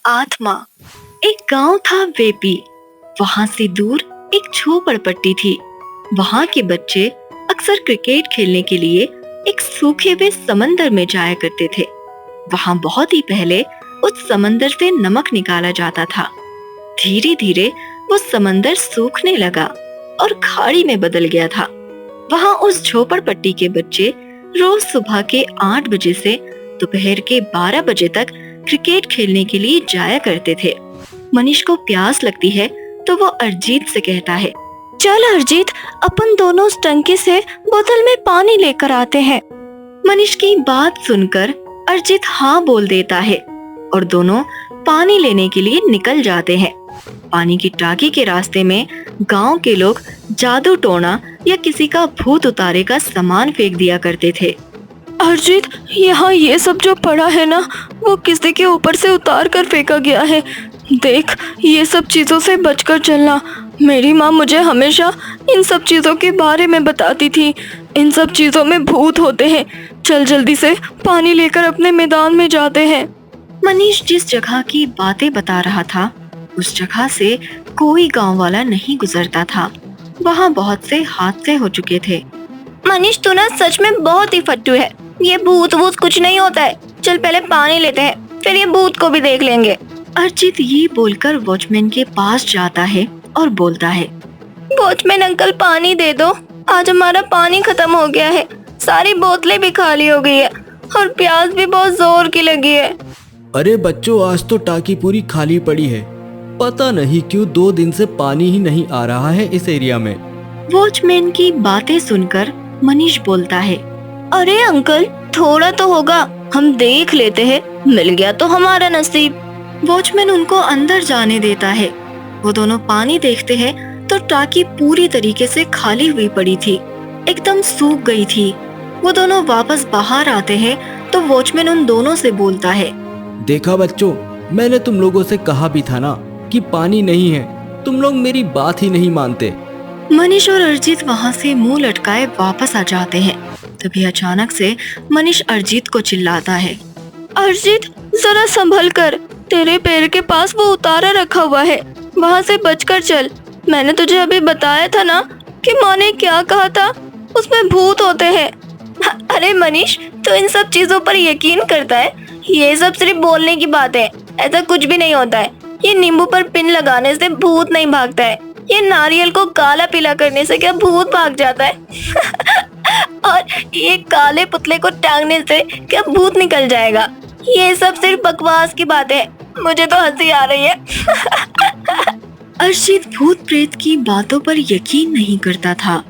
आत्मा। एक गांव था वेपी। वहां से दूर एक झोपड़पट्टी थी। वहां के बच्चे अक्सर क्रिकेट खेलने के लिए एक सूखे हुए समंदर में जाया करते थे। वहां बहुत ही पहले उस समंदर से नमक निकाला जाता था। धीरे धीरे वो समंदर सूखने लगा और खाड़ी में बदल गया था। वहां उस झोपड़पट्टी के बच्चे रोज सुबह के 8 बजे से दोपहर के 12 बजे तक क्रिकेट खेलने के लिए जाया करते थे। मनीष को प्यास लगती है तो वो अरजीत से कहता है, चल अरजीत, अपन दोनों उस टंकी से बोतल में पानी लेकर आते हैं। मनीष की बात सुनकर अरजीत हाँ बोल देता है और दोनों पानी लेने के लिए निकल जाते हैं। पानी की टाकी के रास्ते में गांव के लोग जादू टोना या किसी का भूत उतारे का सामान फेंक दिया करते थे। अरजीत, यहाँ ये सब जो पड़ा है ना, वो किसी के ऊपर से उतार कर फेंका गया है। देख, ये सब चीजों से बचकर चलना। मेरी माँ मुझे हमेशा इन सब चीजों के बारे में बताती थी। इन सब चीजों में भूत होते हैं। चल जल्दी से पानी लेकर अपने मैदान में जाते हैं। मनीष जिस जगह की बातें बता रहा था, उस जगह से कोई गांव वाला नहीं गुजरता था। वहाँ बहुत से हादसे हो चुके थे। मनीष, तू ना सच में बहुत ही फट्टू है। ये भूत वूत कुछ नहीं होता है। चल पहले पानी लेते हैं, फिर ये भूत को भी देख लेंगे। अरजीत ये बोलकर वॉचमैन के पास जाता है और बोलता है, वॉचमैन अंकल, पानी दे दो। आज हमारा पानी खत्म हो गया है। सारी बोतलें भी खाली हो गई है और प्यास भी बहुत जोर की लगी है। अरे बच्चों, आज तो टाकी पूरी खाली पड़ी है। पता नहीं क्यों 2 दिन से पानी ही नहीं आ रहा है इस एरिया में। वॉचमैन की बातें सुनकर मनीष बोलता है, अरे अंकल, थोड़ा तो होगा, हम देख लेते हैं। मिल गया तो हमारा नसीब। वॉचमैन उनको अंदर जाने देता है। वो दोनों पानी देखते हैं तो टाकी पूरी तरीके से खाली हुई पड़ी थी, एकदम सूख गई थी। वो दोनों वापस बाहर आते हैं तो वॉचमैन उन दोनों से बोलता है, देखा बच्चों, मैंने तुम लोगों से कहा भी था ना कि पानी नहीं है। तुम लोग मेरी बात ही नहीं मानते। मनीष और अरजीत वहाँ से मुंह लटकाए वापस आ जाते हैं। तभी अचानक से मनीष अरजीत को चिल्लाता है, अरजीत, जरा संभल कर। तेरे पैर के पास वो उतारा रखा हुआ है, वहाँ से बचकर चल। मैंने तुझे अभी बताया था ना कि माँ ने क्या कहा था, उसमें भूत होते हैं। अरे मनीष, तू इन सब चीजों पर यकीन करता है? ये सब सिर्फ बोलने की बात है। ऐसा कुछ भी नहीं होता है। ये नींबू पर पिन लगाने से भूत नहीं भागता है। ये नारियल को काला पीला करने से क्या भूत भाग जाता है? और ये काले पुतले को टांगने से क्या भूत निकल जाएगा? ये सब सिर्फ बकवास की बात है। मुझे तो हंसी आ रही है। अर्शित भूत प्रेत की बातों पर यकीन नहीं करता था,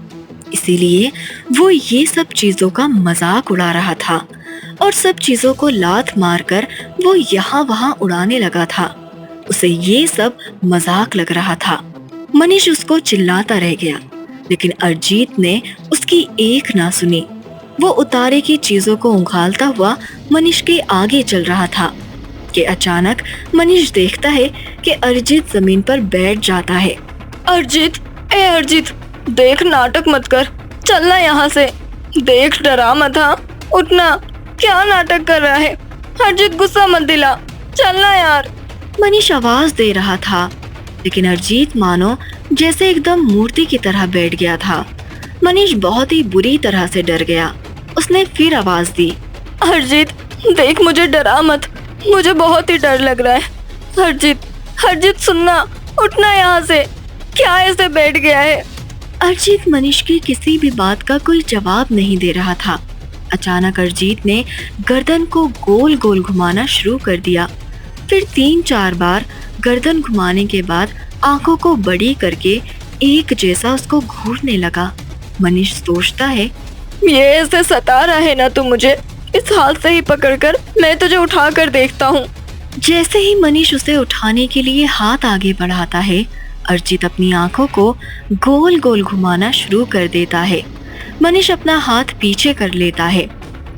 इसीलिए वो ये सब चीजों का मजाक उड़ा रहा था और सब चीजों को लात मारकर वो यहाँ वहाँ उड़ाने लगा था। उसे ये सब मजाक लग रहा था। मनीष उसको चिल्लाता रह गया, लेकिन अरजीत ने उसकी एक ना सुनी। वो उतारे की चीजों को उंघालता हुआ मनीष के आगे चल रहा था कि अचानक मनीष देखता है कि अरजीत जमीन पर बैठ जाता है। अरजीत, ए अरजीत, देख, नाटक मत कर, चलना यहाँ से। देख, डरा मत, हाँ, उठना। क्या नाटक कर रहा है? अरजीत, गुस्सा मत दिला, चलना यार। मनीष आवाज दे रहा था, लेकिन अरजीत मानो जैसे एकदम मूर्ति की तरह बैठ गया था। मनीष बहुत ही बुरी तरह से डर गया। उसने फिर आवाज दी, अरजीत, देख, मुझे डरा मत, मुझे बहुत ही डर लग रहा है। अरजीत, अरजीत, सुनना, उठना यहाँ से। क्या ऐसे बैठ गया है? अरजीत मनीष की किसी भी बात का कोई जवाब नहीं दे रहा था। अचानक अरजीत ने गर्दन को गोल गोल घुमाना शुरू कर दिया। फिर 3-4 बार गर्दन घुमाने के बाद आंखों को बड़ी करके एक जैसा उसको घूरने लगा। मनीष सोचता है, ये ऐसे सता रहा है ना तू मुझे, इस हाथ से ही पकड़कर मैं तुझे उठा कर देखता हूँ। जैसे ही मनीष उसे उठाने के लिए हाथ आगे बढ़ाता है, अरजीत अपनी आंखों को गोल गोल घुमाना शुरू कर देता है। मनीष अपना हाथ पीछे कर लेता है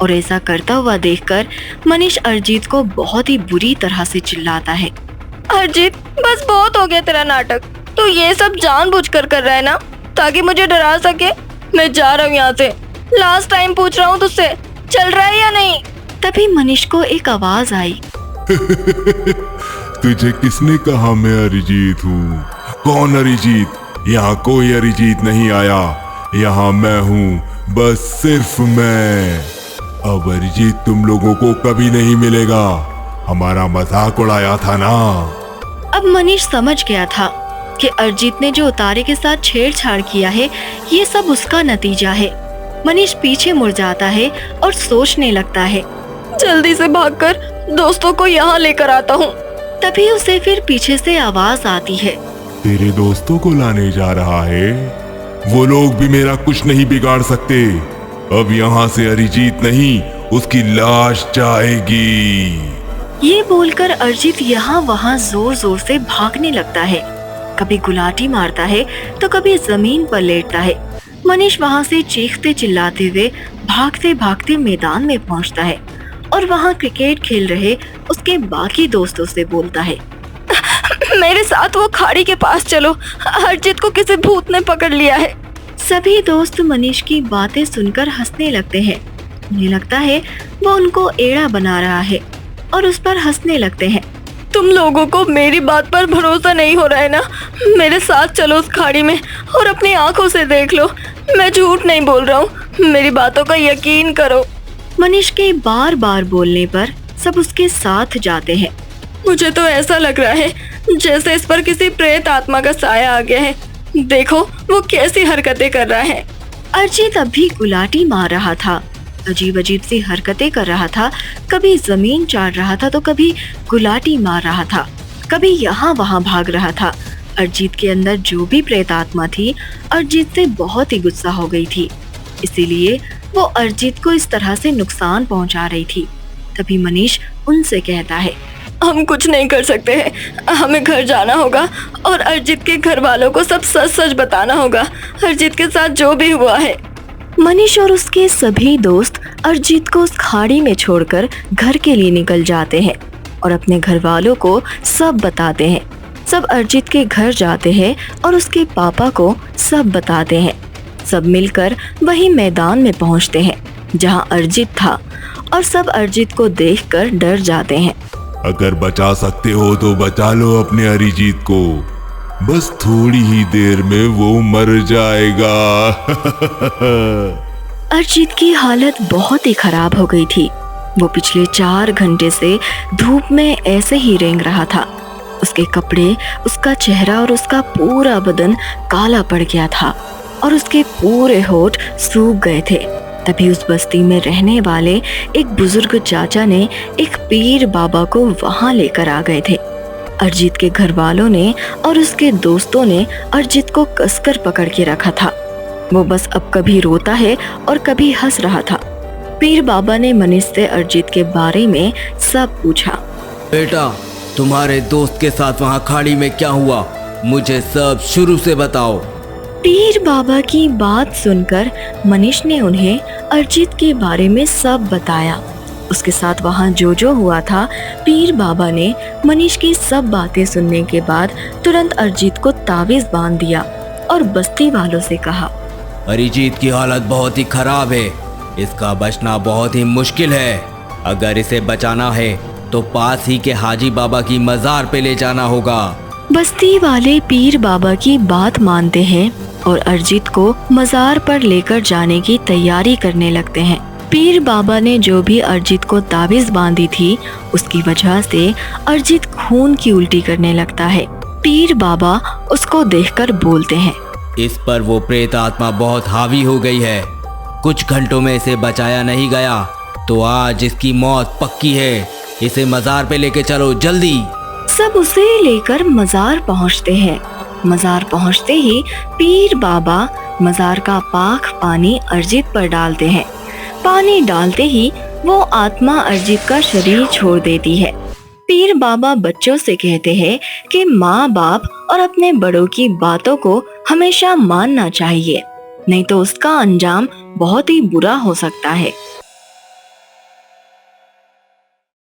और ऐसा करता हुआ देखकर मनीष अरजीत को बहुत ही बुरी तरह से चिल्लाता है, अरजीत, बस बहुत हो गया तेरा नाटक। तू ये सब जानबूझकर कर रहा है ना, ताकि मुझे डरा सके। मैं जा रहा हूँ यहाँ से। लास्ट टाइम पूछ रहा हूँ तुझसे, चल रहा है या नहीं? तभी मनीष को एक आवाज आई, तुझे किसने कहा मैं अरिजीत हूँ? कौन अरिजीत? यहाँ कोई अरिजीत नहीं आया, यहाँ मैं हूँ, बस सिर्फ मैं। अब अरिजीत तुम लोगों को कभी नहीं मिलेगा, हमारा मजाक उड़ाया था ना। अब मनीष समझ गया था कि अरिजीत ने जो उतारे के साथ छेड़छाड़ किया है, ये सब उसका नतीजा है। मनीष पीछे मुड़ जाता है और सोचने लगता है, जल्दी से भागकर दोस्तों को यहाँ लेकर आता हूँ। तभी उसे फिर पीछे से आवाज आती है, तेरे दोस्तों को लाने जा रहा है? वो लोग भी मेरा कुछ नहीं बिगाड़ सकते। अब यहाँ से अरिजीत नहीं, उसकी लाश जाएगी। ये बोलकर अरिजीत यहाँ वहाँ जोर जोर से भागने लगता है। कभी गुलाटी मारता है तो कभी जमीन पर लेटता है। मनीष वहाँ से चीखते चिल्लाते हुए भागते भागते मैदान में पहुँचता है और वहाँ क्रिकेट खेल रहे उसके बाकी दोस्तों से बोलता है, मेरे साथ वो खाड़ी के पास चलो, अरिजीत को किसी भूत ने पकड़ लिया है। सभी दोस्त मनीष की बातें सुनकर हंसने लगते हैं। उन्हें लगता है वो उनको एड़ा बना रहा है और उस पर हंसने लगते हैं। तुम लोगों को मेरी बात पर भरोसा नहीं हो रहा है ना? मेरे साथ चलो उस खाड़ी में और अपनी आंखों से देख लो, मैं झूठ नहीं बोल रहा हूँ, मेरी बातों का यकीन करो। मनीष के बार बार बोलने पर सब उसके साथ जाते हैं। मुझे तो ऐसा लग रहा है जैसे इस पर किसी प्रेत आत्मा का साया आ गया है। देखो वो कैसी हरकतें कर रहा है। अरिजीत अभी गुलाटी मार रहा था, अजीब अजीब सी हरकतें कर रहा था। कभी जमीन चाट रहा था तो कभी गुलाटी मार रहा था, कभी यहाँ वहाँ भाग रहा था। अरिजीत के अंदर जो भी प्रेत आत्मा थी अरिजीत से बहुत ही गुस्सा हो गई थी, इसीलिए वो अरिजीत को इस तरह से नुकसान पहुंचा रही थी। तभी मनीष उनसे कहता है, हम कुछ नहीं कर सकते हैं, हमें घर जाना होगा और अरिजीत के घर वालों को सब सच सच बताना होगा, अरिजीत के साथ जो भी हुआ है। मनीष और उसके सभी दोस्त अरिजीत को उस खाड़ी में छोड़कर घर के लिए निकल जाते हैं और अपने घर वालों को सब बताते हैं। सब अरिजीत के घर जाते हैं और उसके पापा को सब बताते हैं। सब मिलकर वही मैदान में पहुंचते हैं जहां अरिजीत था और सब अरिजीत को देखकर डर जाते हैं। अगर बचा सकते हो तो बचा लो अपने अरिजीत को, बस थोड़ी ही देर में वो मर जाएगा। अरिजीत की हालत बहुत ही खराब हो गई थी। वो पिछले 4 घंटे से धूप में ऐसे ही रेंग रहा था। उसके कपड़े, उसका चेहरा और उसका पूरा बदन काला पड़ गया था और उसके पूरे होठ सूख गए थे। तभी उस बस्ती में रहने वाले एक बुजुर्ग चाचा ने एक पीर बाबा को वहां लेकर आ गए थे। अरिजीत के घर वालों ने और उसके दोस्तों ने अरिजीत को कसकर पकड़ के रखा था। वो बस अब कभी रोता है और कभी हंस रहा था। पीर बाबा ने मनीष से अरिजीत के बारे में सब पूछा। बेटा, तुम्हारे दोस्त के साथ वहाँ खाड़ी में क्या हुआ? मुझे सब शुरू से बताओ। पीर बाबा की बात सुनकर मनीष ने उन्हें अरिजीत के बारे में सब बताया। उसके साथ वहाँ जो जो हुआ था, पीर बाबा ने मनीष की सब बातें सुनने के बाद तुरंत अरिजीत को ताबीज बांध दिया और बस्ती वालों से कहा, अरिजीत की हालत बहुत ही खराब है, इसका बचना बहुत ही मुश्किल है। अगर इसे बचाना है तो पास ही के हाजी बाबा की मजार पे ले जाना होगा। बस्ती वाले पीर बाबा की बात मानते हैं और अरिजीत को मजार पर लेकर जाने की तैयारी करने लगते हैं। पीर बाबा ने जो भी अरिजीत को ताबीज बांधी थी, उसकी वजह से अरिजीत खून की उल्टी करने लगता है। पीर बाबा उसको देखकर बोलते हैं, इस पर वो प्रेत आत्मा बहुत हावी हो गई है। कुछ घंटों में इसे बचाया नहीं गया तो आज इसकी मौत पक्की है। इसे मजार पे लेके चलो जल्दी। सब उसे लेकर मजार पहुंचते हैं। मजार पहुंचते ही पीर बाबा मजार का पाक पानी अरिजीत पर डालते हैं। पानी डालते ही वो आत्मा अरिजीत का शरीर छोड़ देती है। पीर बाबा बच्चों से कहते हैं कि माँ बाप और अपने बड़ों की बातों को हमेशा मानना चाहिए, नहीं तो उसका अंजाम बहुत ही बुरा हो सकता है।